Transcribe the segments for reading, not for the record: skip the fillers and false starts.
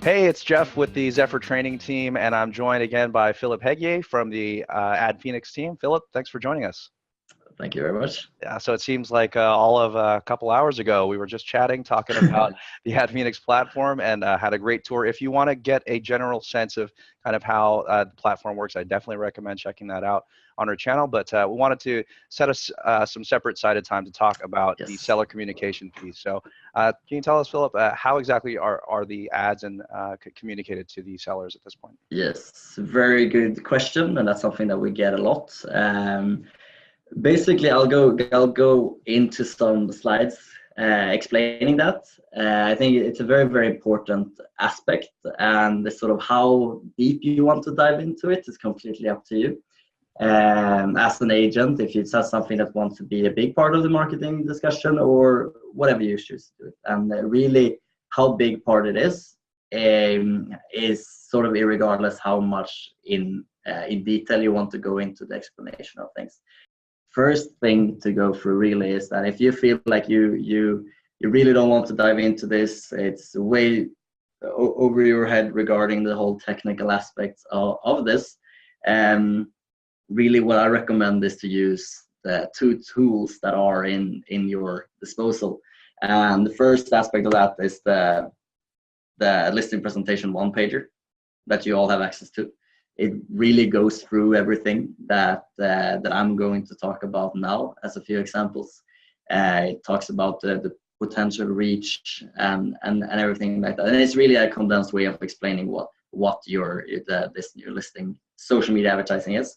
Hey, it's Jeff with the Zephyr training team, and I'm joined again by Philip Hegier from the Adfenix team. Philip, thanks for joining us. Thank you very much. Yeah, so it seems like all of a couple hours ago, we were just chatting, talking about the Adfenix platform, and had a great tour. If you want to get a general sense of kind of how the platform works, I definitely recommend checking that out on our channel. But we wanted to set us some separate sided time to talk about the Yes. seller communication piece. So can you tell us, Philip, how exactly are the ads and communicated to the sellers at this point? Yes, very good question, and that's something that we get a lot. Basically, I'll go into some slides explaining that. I think it's a very important aspect, and the sort of how deep you want to dive into it is completely up to you. As an agent, if it's something that wants to be a big part of the marketing discussion or whatever you choose to do it, and really how big part it is sort of irregardless how much in detail you want to go into the explanation of things. First thing to go through really is that if you feel like you really don't want to dive into this, it's way over your head regarding the whole technical aspects of this. Really what I recommend is to use the two tools that are in your disposal. And the first aspect of that is the listing presentation one pager that you all have access to. It really goes through everything that I'm going to talk about now as a few examples. It talks about the potential reach and everything like that. And it's really a condensed way of explaining what your listing social media advertising is.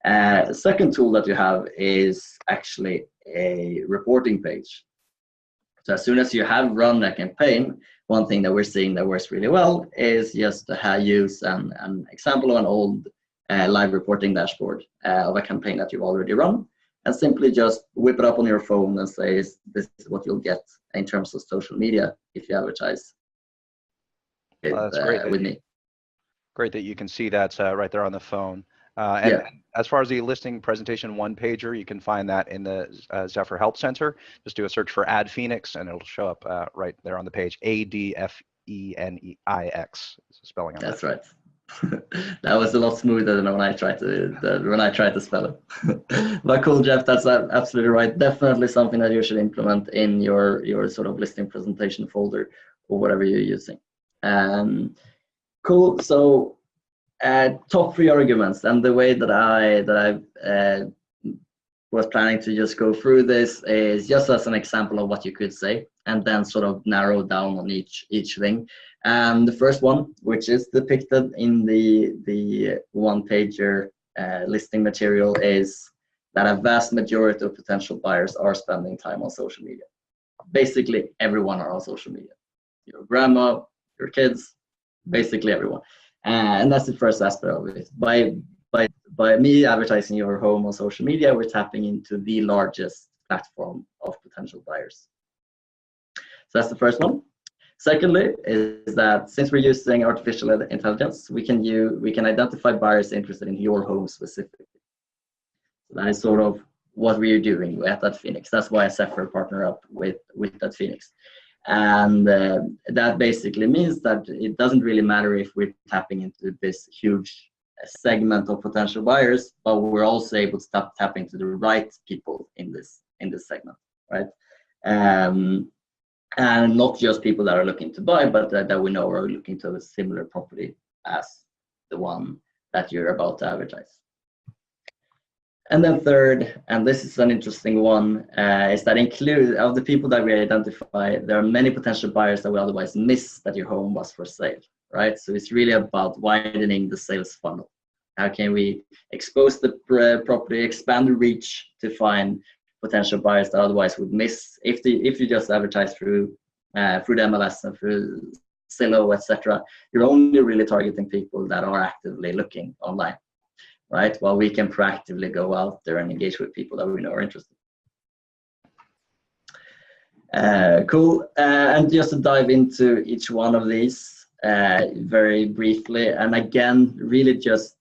The second tool that you have is actually a reporting page. So as soon as you have run a campaign, one thing that we're seeing that works really well is just to use an example of an old live reporting dashboard of a campaign that you've already run, and simply just whip it up on your phone and say, this is what you'll get in terms of social media if you advertise That's great with me. Great that you can see that right there on the phone. Yeah. As far as the listing presentation one pager, you can find that in the Zephyr Help Center. Just do a search for Adfenix and it'll show up right there on the page. Adfenix is the spelling on That's that. right. That was a lot smoother than when I tried to spell it. But cool, Jeff, that's absolutely right. Definitely something that you should implement in your sort of listing presentation folder or whatever you're using. Cool. So top three arguments, and the way that I was planning to just go through this is just as an example of what you could say, and then sort of narrow down on each thing. And the first one, which is depicted in the one pager listing material, is that a vast majority of potential buyers are spending time on social media. Basically, everyone are on social media. Your grandma, your kids, basically everyone. And that's the first aspect of it. By me advertising your home on social media, we're tapping into the largest platform of potential buyers. So that's the first one. Secondly, is that since we're using artificial intelligence, we can identify buyers interested in your home specifically. So that is sort of what we're doing at Adfenix. That's why I Zephyr partner up with Adfenix. And that basically means that it doesn't really matter if we're tapping into this huge segment of potential buyers, but we're also able to tap into the right people in this segment, right? And not just people that are looking to buy, but that we know are looking to a similar property as the one that you're about to advertise. And then third, and this is an interesting one, is that of the people that we identify, there are many potential buyers that we otherwise miss that your home was for sale, right? So it's really about widening the sales funnel. How can we expose the property, expand the reach to find potential buyers that otherwise would miss if you just advertise through the MLS and through Zillow, etc. You're only really targeting people that are actively looking online. Right? While we can proactively go out there and engage with people that we know are interested. Cool. And just to dive into each one of these very briefly, and again, really just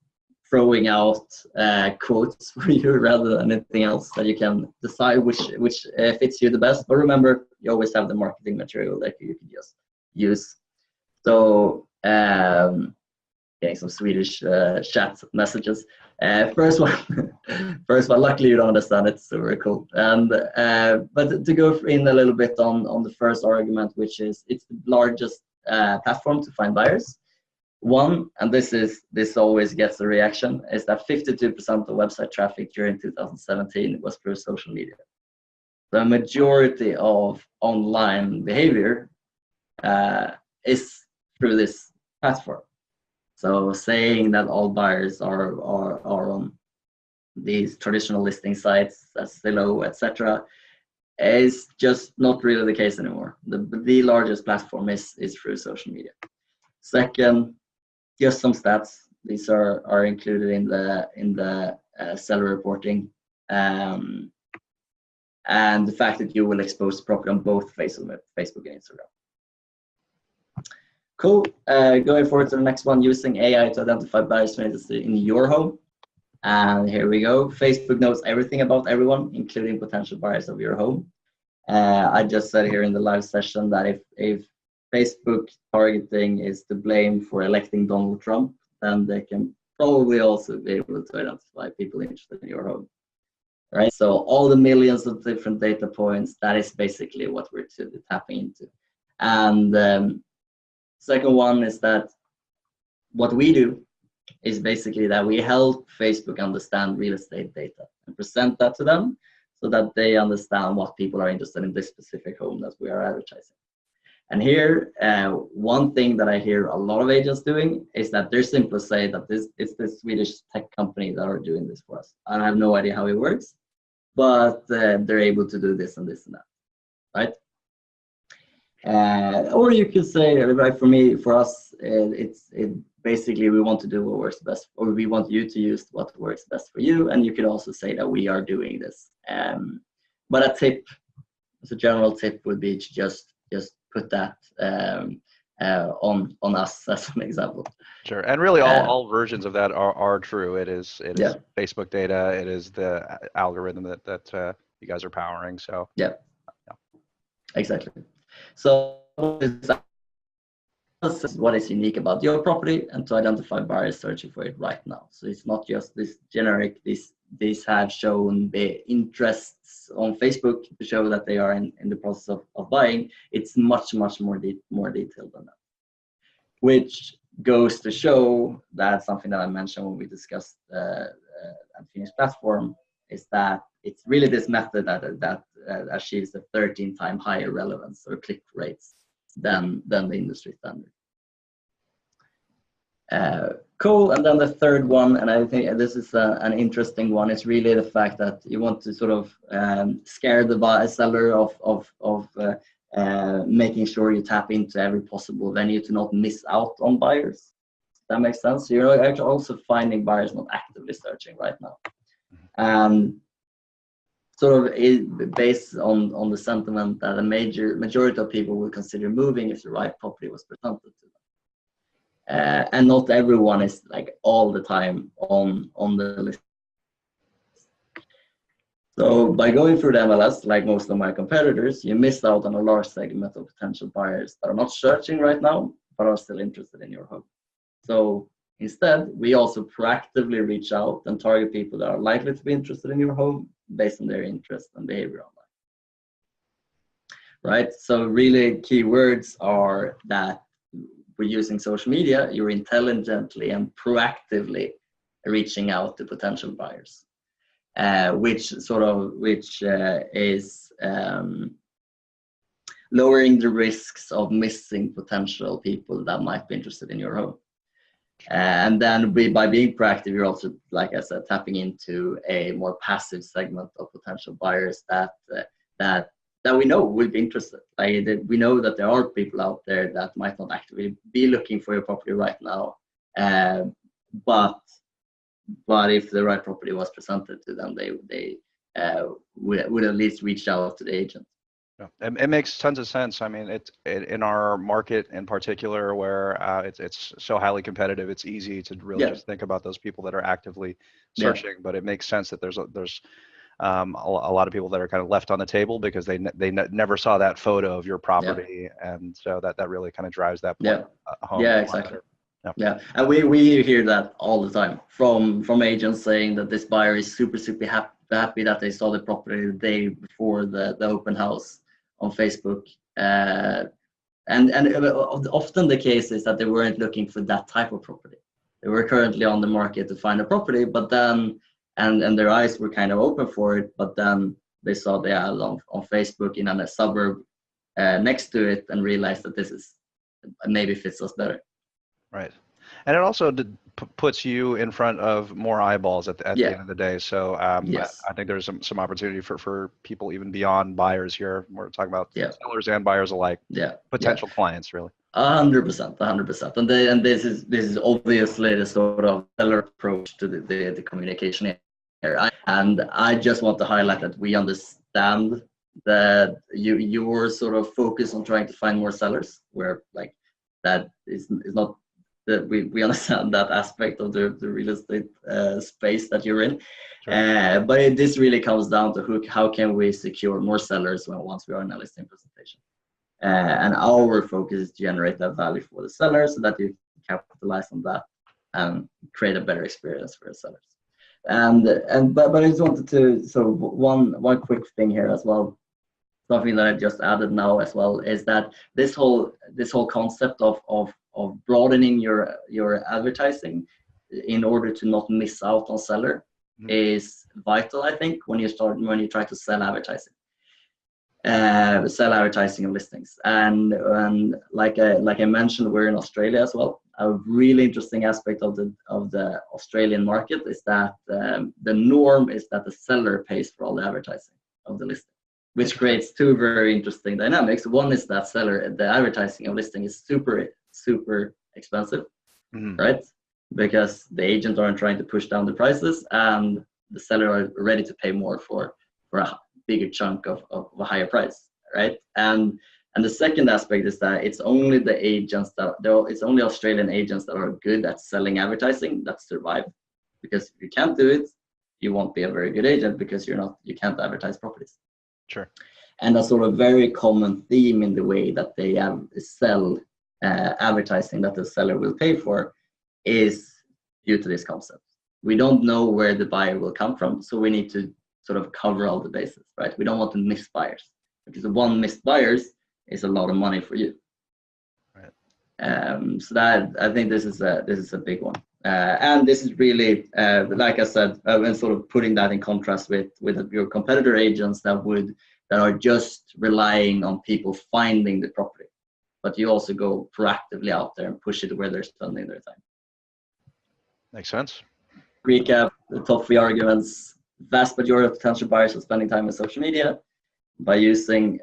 throwing out quotes for you rather than anything else that you can decide which fits you the best. But remember, you always have the marketing material that you can just use. So Um, Getting some Swedish chat messages. First one, first one. Luckily, you don't understand it, so very cool. And but to go in a little bit on the first argument, which is it's the largest platform to find buyers. One, and this always gets a reaction, is that 52% of website traffic during 2017 was through social media. The majority of online behavior is through this platform. So saying that all buyers are on these traditional listing sites, as Zillow, etc., is just not really the case anymore. The largest platform is through social media. Second, just some stats. These are included in the seller reporting, and the fact that you will expose the property on both Facebook and Instagram. Cool. Going forward to the next one, using AI to identify buyers in your home. And here we go. Facebook knows everything about everyone, including potential buyers of your home. I just said here in the live session that if Facebook targeting is to blame for electing Donald Trump, then they can probably also be able to identify people interested in your home. Right? So all the millions of different data points, that is basically what we're tapping into. And second one is that what we do is basically that we help Facebook understand real estate data and present that to them so that they understand what people are interested in this specific home that we are advertising. And here, one thing that I hear a lot of agents doing is that they're simply say that it's the Swedish tech company that are doing this for us. I have no idea how it works, but they're able to do this and this and that, right? Or you could say, right, for us, it's basically we want to do what works best, or we want you to use what works best for you. And you could also say that we are doing this. But a tip, as a general tip, would be to just put that on us as an example. Sure, and really all versions of that are true. It is Yeah. Facebook data. It is the algorithm that you guys are powering. So yeah. Exactly. So this is what is unique about your property and to identify buyers searching for it right now. So it's not just this generic, these have shown the interests on Facebook to show that they are in the process of buying. It's much more detailed than that, which goes to show that something that I mentioned when we discussed Adfenix platform is that it's really this method that achieves a 13-time higher relevance or click rates than the industry standard. Cool. And then the third one, and I think this is an interesting one, is really the fact that you want to sort of scare the seller of making sure you tap into every possible venue to not miss out on buyers. That makes sense. So you're actually also finding buyers not actively searching right now. And sort of based on the sentiment that a majority of people will consider moving if the right property was presented to them. And not everyone is like all the time on the list. So by going through the MLS, like most of my competitors, you miss out on a large segment of potential buyers that are not searching right now, but are still interested in your home. So instead, we also proactively reach out and target people that are likely to be interested in your home based on their interest and behavior online. Right? So really keywords are that we're using social media, you're intelligently and proactively reaching out to potential buyers, which is lowering the risks of missing potential people that might be interested in your home. And then by being proactive, you're also, like I said, tapping into a more passive segment of potential buyers that we know will be interested. We know that there are people out there that might not actively be looking for your property right now, but if the right property was presented to them, they would at least reach out to the agent. Yeah, it makes tons of sense. I mean, in our market in particular, where it's so highly competitive, it's easy to really just think about those people that are actively searching. But it makes sense that there's a lot of people that are kind of left on the table because they never saw that photo of your property, and so that really kind of drives that point home. Yeah, exactly. Yeah, and we hear that all the time from agents saying that this buyer is super happy that they saw the property the day before the open house on Facebook. And often the case is that they weren't looking for that type of property. They were currently on the market to find a property, but then and their eyes were kind of open for it, but then they saw the ad on Facebook in a suburb next to it and realized that this is maybe fits us better. Right. And it also puts you in front of more eyeballs at the end of the day. So yes. I think there's some opportunity for people even beyond buyers here. We're talking about sellers and buyers alike. Potential clients, really. 100%. And this is obviously the sort of seller approach to the communication here. And I just want to highlight that we understand that your sort of focus on trying to find more sellers, where like that is not that we understand that aspect of the real estate space that you're in. Sure. But this really comes down to how can we secure more sellers once we are in a listing presentation. And our focus is to generate that value for the sellers so that you can capitalize on that and create a better experience for the sellers. But I just wanted to, so one quick thing here as well, something that I just added now as well, is that this whole concept of broadening your advertising in order to not miss out on seller is vital, I think, when you try to sell advertising. Sell advertising and listings, and like I mentioned, we're in Australia as well. A really interesting aspect of the Australian market is that the norm is that the seller pays for all the advertising of the listing, which creates two very interesting dynamics. One is that the advertising of listing is super expensive, right? Because the agent aren't trying to push down the prices, and the seller are ready to pay more for a bigger chunk of a higher price, right? And the second aspect is that it's only it's only Australian agents that are good at selling advertising that survive. Because if you can't do it, you won't be a very good agent because you can't advertise properties. Sure. And a sort of very common theme in the way that they sell advertising that the seller will pay for is due to this concept. We don't know where the buyer will come from, so we need to sort of cover all the bases, right? We don't want to miss buyers, because the one missed buyers is a lot of money for you. Right. So that I think this is a big one, and this is really like I said, and sort of putting that in contrast with your competitor agents that are just relying on people finding the property, but you also go proactively out there and push it where they're spending their time. Makes sense. Recap the top 3 arguments. Vast majority of potential buyers are spending time on social media. By using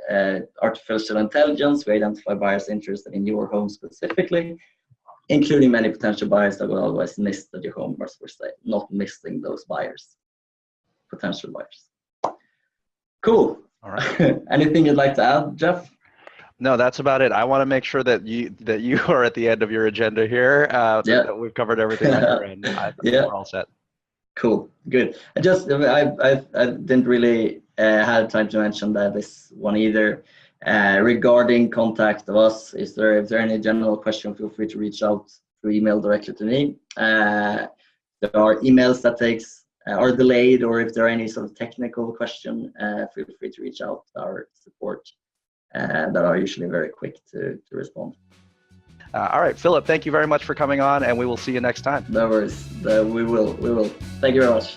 artificial intelligence, we identify buyers interested in your home specifically, including many potential buyers that will otherwise miss that your home was for sale, not missing those potential buyers. Cool. All right. Anything you'd like to add, Jeff? No, that's about it. I want to make sure that you are at the end of your agenda here. That we've covered everything on your end. I think we're all set. Cool, good. I didn't really have time to mention that this one either. Regarding contact of us, if there any general question, feel free to reach out through email directly to me. There are emails that are delayed, or if there are any sort of technical question, feel free to reach out to our support that are usually very quick to respond. All right, Philip, thank you very much for coming on, and we will see you next time. No worries. We will. Thank you very much.